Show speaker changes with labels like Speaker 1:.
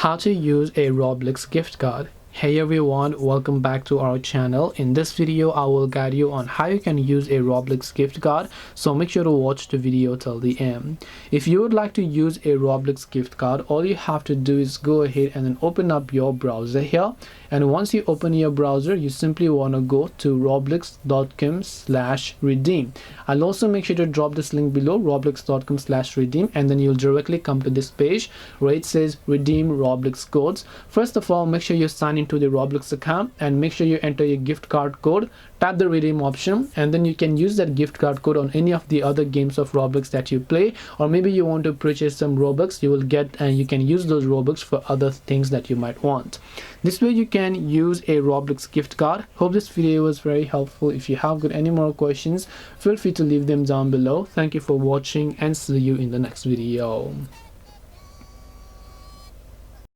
Speaker 1: How to use a Roblox gift card. Hey everyone, welcome back to our channel. In this video I will guide you on how you can use a Roblox gift card, so make sure to watch the video till the end. If you would like to use a Roblox gift card, all you have to do is go ahead and then open up your browser here, and once you open your browser you simply want to go to roblox.com/redeem. I'll also make sure to drop this link below, roblox.com/redeem, and then you'll directly come to this page where it says redeem Roblox codes. First of all, make sure you sign into the Roblox account and make sure you enter your gift card code. Tap the redeem option, and then you can use that gift card code on any of the other games of Roblox that you play, or maybe you want to purchase some Robux. You will get and you can use those Robux for other things that you might want. This way you can use a Roblox gift card. Hope this video was very helpful. If you have got any more questions, feel free to leave them down below. Thank you for watching and see you in the next video.